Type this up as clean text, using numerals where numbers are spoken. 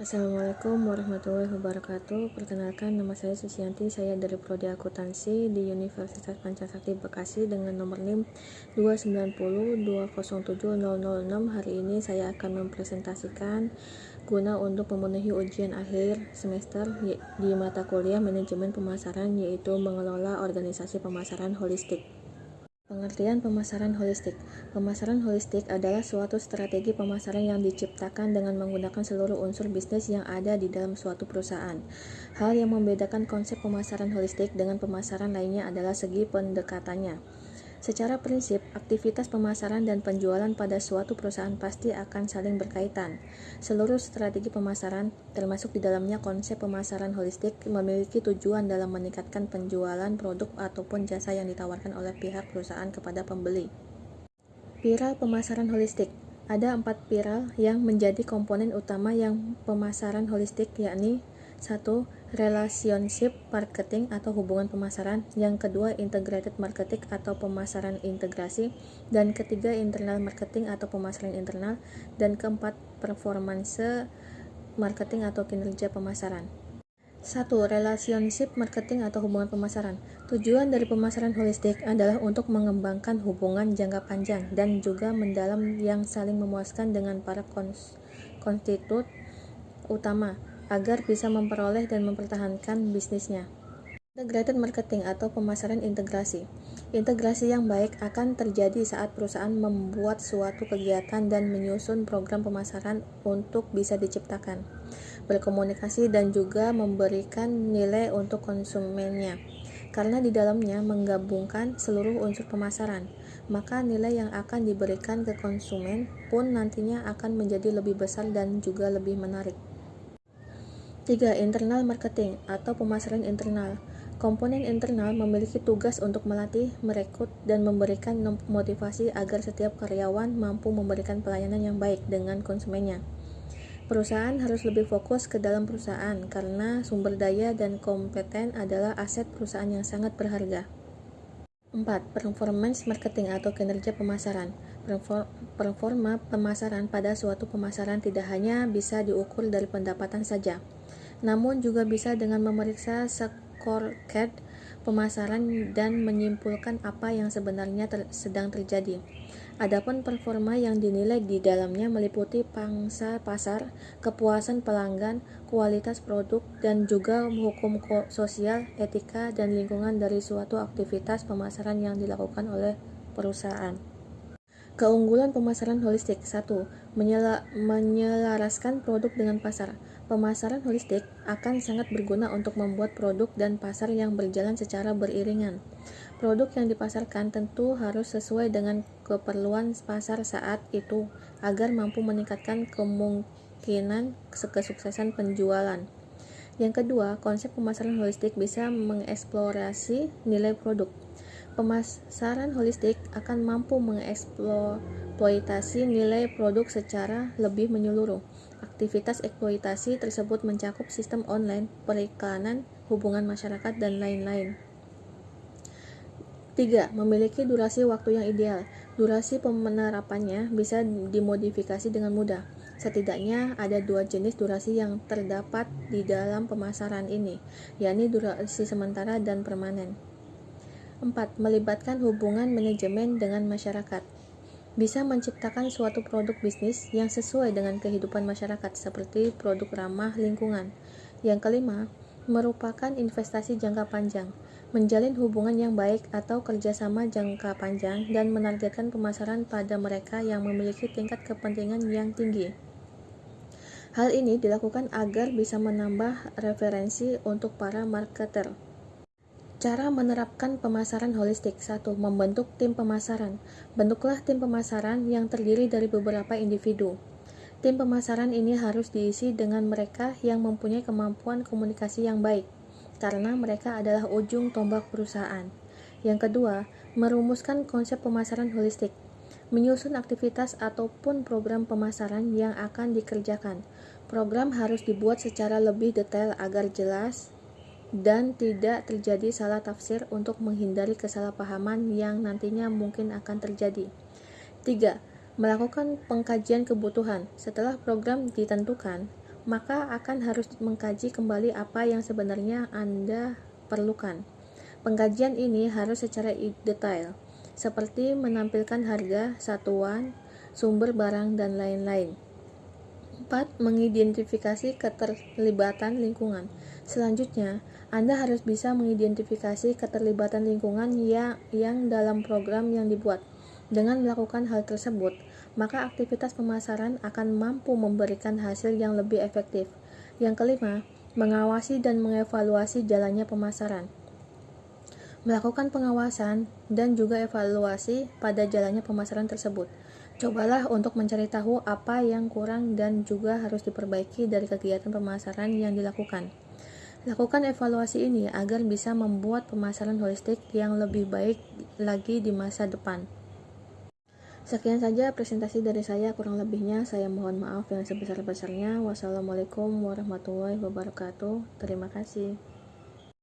Assalamualaikum warahmatullahi wabarakatuh. Perkenalkan, nama saya Susianti. Saya dari Prodi Akuntansi di Universitas Pancasakti Bekasi dengan nomor NIM 290207006. Hari ini saya akan mempresentasikan guna untuk memenuhi ujian akhir semester di mata kuliah Manajemen Pemasaran, yaitu mengelola organisasi pemasaran holistik. Pengertian pemasaran holistik. Pemasaran holistik adalah suatu strategi pemasaran yang diciptakan dengan menggunakan seluruh unsur bisnis yang ada di dalam suatu perusahaan. Hal yang membedakan konsep pemasaran holistik dengan pemasaran lainnya adalah segi pendekatannya. Secara prinsip, aktivitas pemasaran dan penjualan pada suatu perusahaan pasti akan saling berkaitan. Seluruh strategi pemasaran, termasuk di dalamnya konsep pemasaran holistik, memiliki tujuan dalam meningkatkan penjualan produk ataupun jasa yang ditawarkan oleh pihak perusahaan kepada pembeli. Pilar pemasaran holistik. Ada 4 pilar yang menjadi komponen utama yang pemasaran holistik, yakni 1. Relationship marketing atau hubungan pemasaran. Yang kedua, integrated marketing atau pemasaran integrasi. Dan ketiga, internal marketing atau pemasaran internal. Dan keempat, performance marketing atau kinerja pemasaran. 1. Relationship marketing atau hubungan pemasaran. Tujuan dari pemasaran holistik adalah untuk mengembangkan hubungan jangka panjang dan juga mendalam yang saling memuaskan dengan para konstitut utama agar bisa memperoleh dan mempertahankan bisnisnya. Integrated marketing atau pemasaran integrasi. Integrasi yang baik akan terjadi saat perusahaan membuat suatu kegiatan dan menyusun program pemasaran untuk bisa diciptakan, berkomunikasi dan juga memberikan nilai untuk konsumennya. Karena di dalamnya menggabungkan seluruh unsur pemasaran, maka nilai yang akan diberikan ke konsumen pun nantinya akan menjadi lebih besar dan juga lebih menarik. 3. Internal marketing atau pemasaran internal. Komponen internal memiliki tugas untuk melatih, merekrut, dan memberikan motivasi agar setiap karyawan mampu memberikan pelayanan yang baik dengan konsumennya. Perusahaan harus lebih fokus ke dalam perusahaan karena sumber daya dan kompeten adalah aset perusahaan yang sangat berharga. 4. Performance marketing atau kinerja pemasaran. Performa pemasaran pada suatu pemasaran tidak hanya bisa diukur dari pendapatan saja, namun juga bisa dengan memeriksa scorecard pemasaran dan menyimpulkan apa yang sebenarnya sedang terjadi. Adapun performa yang dinilai di dalamnya meliputi pangsa pasar, kepuasan pelanggan, kualitas produk, dan juga hukum sosial, etika, dan lingkungan dari suatu aktivitas pemasaran yang dilakukan oleh perusahaan. Keunggulan pemasaran holistik. 1. Menyelaraskan produk dengan pasar. Pemasaran holistik akan sangat berguna untuk membuat produk dan pasar yang berjalan secara beriringan. Produk yang dipasarkan tentu harus sesuai dengan keperluan pasar saat itu agar mampu meningkatkan kemungkinan kesuksesan penjualan. Yang kedua, konsep pemasaran holistik bisa mengeksplorasi nilai produk. Pemasaran holistik akan mampu mengeksploitasi nilai produk secara lebih menyeluruh. Aktivitas eksploitasi tersebut mencakup sistem online, periklanan, hubungan masyarakat, dan lain-lain. 3. Memiliki durasi waktu yang ideal. Durasi penerapannya bisa dimodifikasi dengan mudah. Setidaknya ada 2 jenis durasi yang terdapat di dalam pemasaran ini, yakni durasi sementara dan permanen. 4. Melibatkan hubungan manajemen dengan masyarakat. Bisa menciptakan suatu produk bisnis yang sesuai dengan kehidupan masyarakat seperti produk ramah lingkungan. Yang kelima, merupakan investasi jangka panjang. Menjalin hubungan yang baik atau kerjasama jangka panjang dan menargetkan pemasaran pada mereka yang memiliki tingkat kepentingan yang tinggi. Hal ini dilakukan agar bisa menambah referensi untuk para marketer. Cara menerapkan pemasaran holistik. 1. Membentuk tim pemasaran. Bentuklah tim pemasaran yang terdiri dari beberapa individu. Tim pemasaran ini harus diisi dengan mereka yang mempunyai kemampuan komunikasi yang baik, karena mereka adalah ujung tombak perusahaan. Yang kedua, merumuskan konsep pemasaran holistik. Menyusun aktivitas ataupun program pemasaran yang akan dikerjakan. Program harus dibuat secara lebih detail agar jelas dan tidak terjadi salah tafsir untuk menghindari kesalahpahaman yang nantinya mungkin akan terjadi. 3. Melakukan pengkajian kebutuhan. Setelah program ditentukan, maka akan harus mengkaji kembali apa yang sebenarnya Anda perlukan. Pengkajian ini harus secara detail, seperti menampilkan harga, satuan, sumber barang, dan lain-lain. 4. Mengidentifikasi keterlibatan lingkungan. Selanjutnya, Anda harus bisa mengidentifikasi keterlibatan lingkungan yang dalam program yang dibuat. Dengan melakukan hal tersebut, maka aktivitas pemasaran akan mampu memberikan hasil yang lebih efektif. Yang kelima, mengawasi dan mengevaluasi jalannya pemasaran. Melakukan pengawasan dan juga evaluasi pada jalannya pemasaran tersebut. Cobalah untuk mencari tahu apa yang kurang dan juga harus diperbaiki dari kegiatan pemasaran yang dilakukan. Lakukan evaluasi ini agar bisa membuat pemasaran holistik yang lebih baik lagi di masa depan. Sekian saja presentasi dari saya, kurang lebihnya saya mohon maaf yang sebesar-besarnya. Wassalamualaikum warahmatullahi wabarakatuh. Terima kasih.